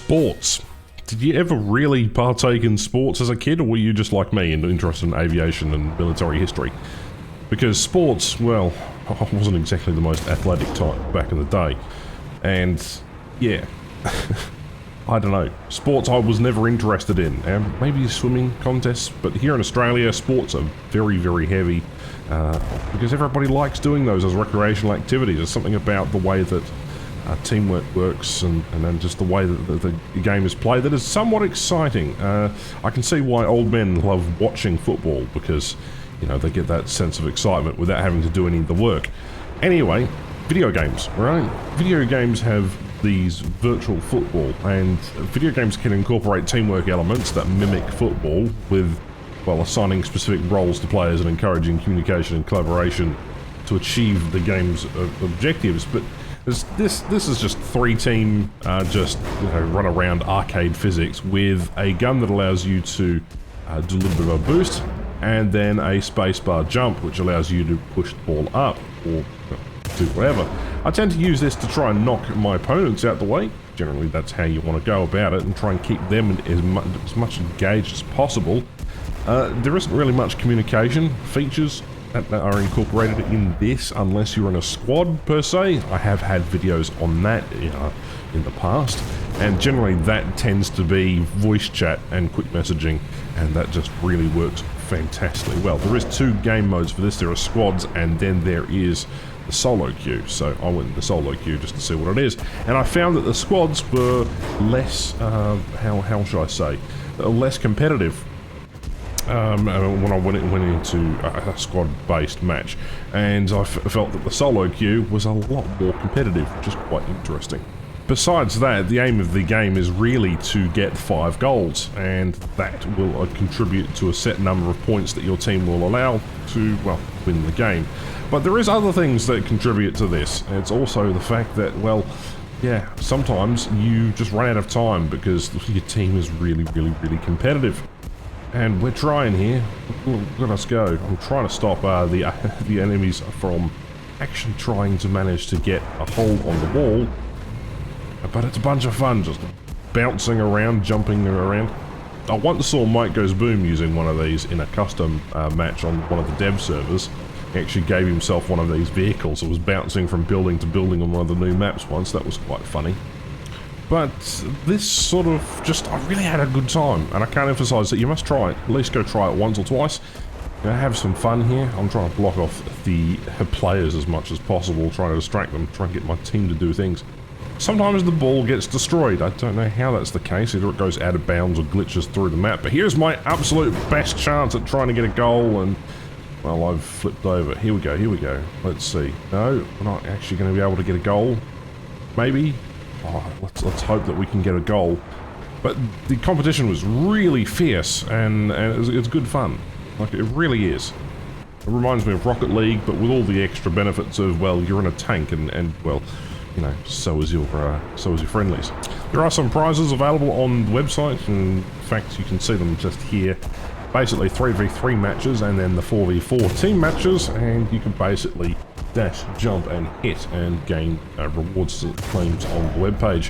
Sports. Did you ever really partake in sports as a kid, or were you just like me and interested in aviation and military history? Because sports, well, I wasn't exactly the most athletic type back in the day. And, yeah, I don't know. Sports I was never interested in. Maybe swimming contests, but here in Australia, sports are very, very heavy. Because everybody likes doing those as recreational activities. There's something about the way that teamwork works and then just the way that the game is played that is somewhat exciting. I can see why old men love watching football, because, you know, they get that sense of excitement without having to do any of the work. Anyway, video games, right? Video games have these virtual football, and video games can incorporate teamwork elements that mimic football with, well, assigning specific roles to players and encouraging communication and collaboration to achieve the game's objectives. But this is just three-team, just, you know, run around arcade physics with a gun that allows you to do a little bit of a boost, and then a spacebar jump, which allows you to push the ball up or do whatever. I tend to use this to try and knock my opponents out the way. Generally, that's how you want to go about it, and try and keep them as much engaged as possible. There isn't really much communication features that are incorporated in this, unless you're in a squad per se. I have had videos on that in the past, and generally that tends to be voice chat and quick messaging, and that just really works fantastically well. There is two game modes for this. There are squads, and then there is the solo queue. So I went in the solo queue just to see what it is, and I found that the squads were less, how should I say, less competitive. When I went into a squad-based match, and I felt that the solo queue was a lot more competitive, which is quite interesting. Besides that, the aim of the game is really to get 5 goals, and that will contribute to a set number of points that your team will allow to, well, win the game. But there is other things that contribute to this. It's also the fact that, well, yeah, sometimes you just run out of time because your team is really, really, really competitive. And we're trying here. Let us go. I'm trying to stop the enemies from actually trying to manage to get a hold on the wall. But it's a bunch of fun, just bouncing around, jumping around. I once saw Mike Goes Boom using one of these in a custom match on one of the dev servers. He actually gave himself one of these vehicles that was bouncing from building to building on one of the new maps once. That was quite funny. But this sort of I really had a good time, and I can't emphasise that you must try it. At least go try it once or twice. You know, have some fun here. I'm trying to block off the players as much as possible, trying to distract them, trying to get my team to do things. Sometimes the ball gets destroyed. I don't know how that's the case. Either it goes out of bounds or glitches through the map. But here's my absolute best chance at trying to get a goal, and, well, I've flipped over. Here we go, here we go. Let's see. No, we're not actually going to be able to get a goal. Maybe. Oh, let's hope that we can get a goal. But the competition was really fierce, and it's good fun. Like, it really is. It reminds me of Rocket League, but with all the extra benefits of, well, you're in a tank, and well, you know, so is your friendlies. There are some prizes available on the website. In fact, you can see them just here. Basically 3v3 matches, and then the 4v4 team matches, and you can basically dash, jump, and hit, and gain rewards claims on the webpage.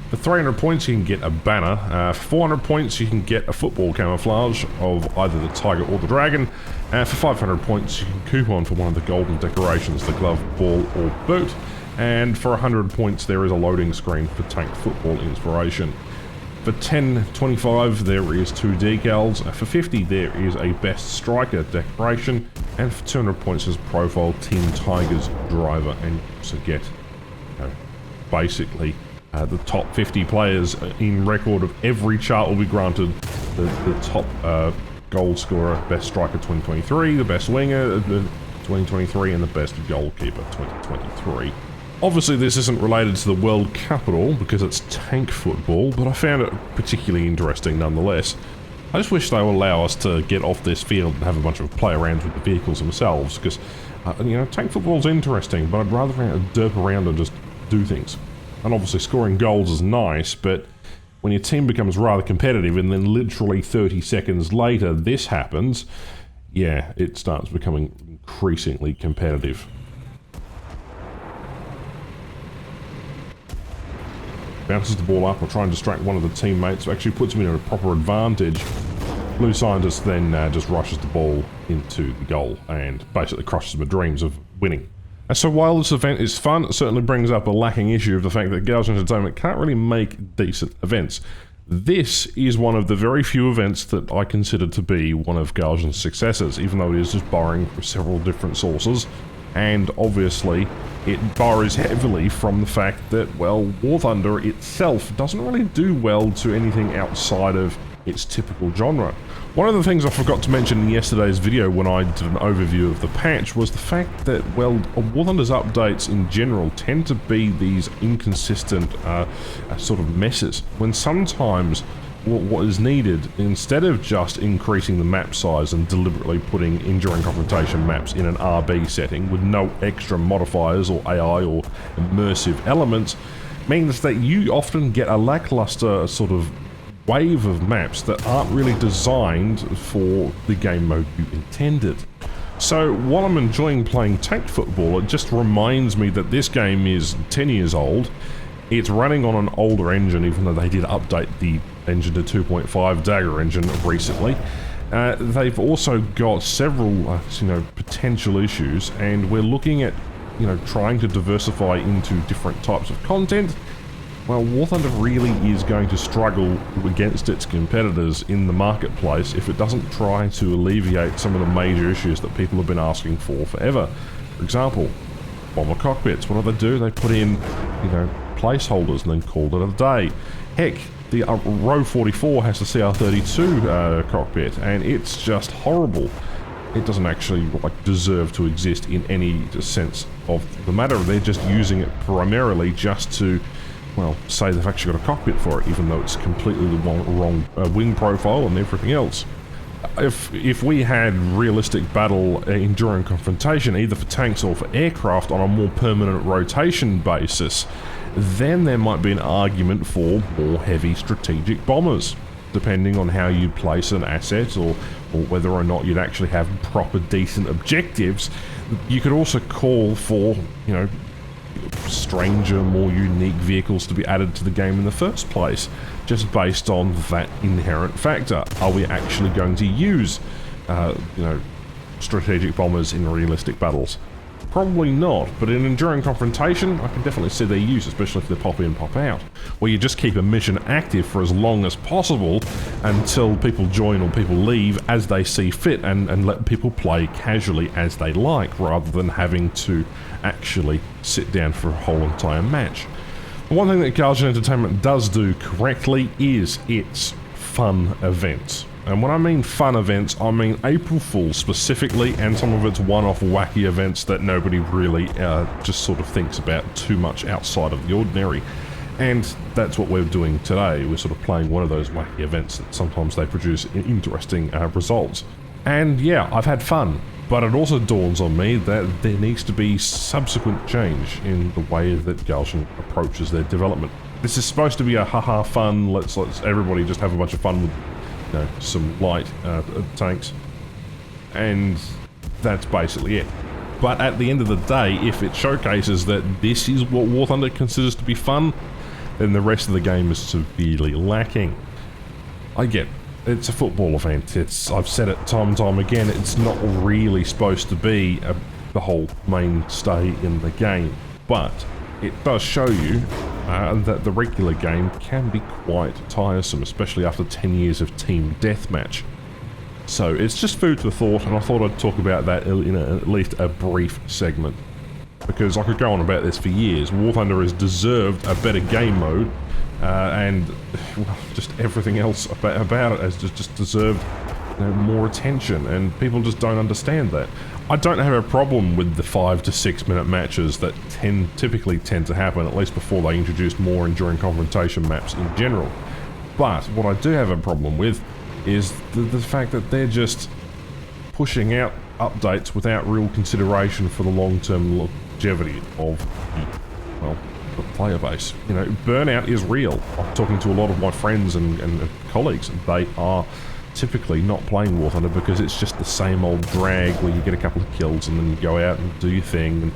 For 300 points, you can get a banner. For 400 points, you can get a football camouflage of either the tiger or the dragon. For 500 points, you can coupon for one of the golden decorations, the glove, ball, or boot. And for 100 points, there is a loading screen for tank football inspiration. For 10.25, there is 2 decals. For 50, there is a best striker decoration. And for 200 points, there's profile Team Tigers driver. And you also get, you know, basically the top 50 players in record of every chart will be granted the top goal scorer, best striker 2023, the best winger 2023, and the best goalkeeper 2023. Obviously, this isn't related to the World Cup at all, because it's tank football, but I found it particularly interesting nonetheless. I just wish they would allow us to get off this field and have a bunch of play-arounds with the vehicles themselves, because, you know, tank football's interesting, but I'd rather derp around and just do things. And obviously scoring goals is nice, but when your team becomes rather competitive and then literally 30 seconds later this happens, yeah, it starts becoming increasingly competitive. bounces the ball up or try and distract one of the teammates, actually puts him in a proper advantage. Blue Scientist then just rushes the ball into the goal and basically crushes my dreams of winning. And so while this event is fun, it certainly brings up a lacking issue of the fact that Gauge Entertainment can't really make decent events. This is one of the very few events that I consider to be one of Gauge's successes, even though it is just borrowing from several different sources. And obviously, it borrows heavily from the fact that, well, War Thunder itself doesn't really do well to anything outside of its typical genre. One of the things I forgot to mention in yesterday's video when I did an overview of the patch was the fact that, well, War Thunder's updates in general tend to be these inconsistent sort of messes, when sometimes what is needed, instead of just increasing the map size and deliberately putting enduring confrontation maps in an RB setting with no extra modifiers or AI or immersive elements, means that you often get a lackluster sort of wave of maps that aren't really designed for the game mode you intended. So while I'm enjoying playing tank football, it just reminds me that this game is 10 years old. It's running on an older engine, even though they did update the engine to 2.5 Dagger engine recently. They've also got several, potential issues, and we're looking at, trying to diversify into different types of content. Well, War Thunder really is going to struggle against its competitors in the marketplace if it doesn't try to alleviate some of the major issues that people have been asking for forever. For example, bomber cockpits. What do? They put in, placeholders and then called it a day. Heck, the Row 44 has the CR32 cockpit, and it's just horrible. It doesn't actually deserve to exist in any sense of the matter. They're just using it primarily just to, well, say they've actually got a cockpit for it, even though it's completely the wrong wing profile and everything else. If we had realistic battle enduring confrontation, either for tanks or for aircraft on a more permanent rotation basis, then there might be an argument for more heavy strategic bombers, depending on how you place an asset or whether or not you'd actually have proper decent objectives. You could also call for, stranger, more unique vehicles to be added to the game in the first place, just based on that inherent factor. Are we actually going to use, strategic bombers in realistic battles? Probably not, but in enduring confrontation, I can definitely see their use, especially if they pop in, pop out, where you just keep a mission active for as long as possible until people join or people leave as they see fit, and let people play casually as they like, rather than having to actually sit down for a whole entire match. One thing that Gauge Entertainment does do correctly is its fun events. And when I mean fun events, I mean April Fool's specifically, and some of its one-off wacky events that nobody really just sort of thinks about too much outside of the ordinary. And that's what we're doing today. We're sort of playing one of those wacky events that sometimes they produce interesting results. And yeah, I've had fun, but it also dawns on me that there needs to be subsequent change in the way that Gauge approaches their development. This is supposed to be a haha fun, let's everybody just have a bunch of fun with some light tanks, and that's basically it. But at the end of the day, if it showcases that this is what War Thunder considers to be fun, then the rest of the game is severely lacking. I get it's a football event. I've said it time and time again, it's not really supposed to be the whole mainstay in the game, but it does show you that the regular game can be quite tiresome, especially after 10 years of team deathmatch. So it's just food for thought, and I thought I'd talk about that in at least a brief segment, because I could go on about this for years. War Thunder has deserved a better game mode, and well, just everything else about it has just deserved more attention, and people just don't understand that. I don't have a problem with the 5 to 6 minute matches that typically tend to happen, at least before they introduced more enduring confrontation maps in general. But what I do have a problem with is the fact that they're just pushing out updates without real consideration for the long-term longevity of the player base. Burnout is real. I'm talking to a lot of my friends and colleagues, and they are typically not playing War Thunder because it's just the same old drag where you get a couple of kills and then you go out and do your thing,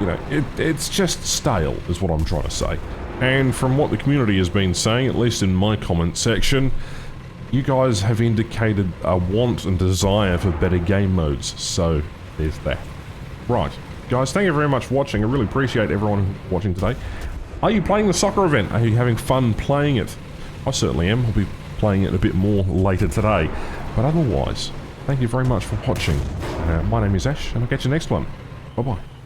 and it's just stale is what I'm trying to say. And from what the community has been saying, at least in my comment section, you guys have indicated a want and desire for better game modes, so there's that. Right, guys, thank you very much for watching. I really appreciate everyone watching today. Are you playing the soccer event? Are you having fun playing it? I certainly am. I'll be playing it a bit more later today. But otherwise, thank you very much for watching. My name is Ash, and I'll catch you next one. Bye-bye.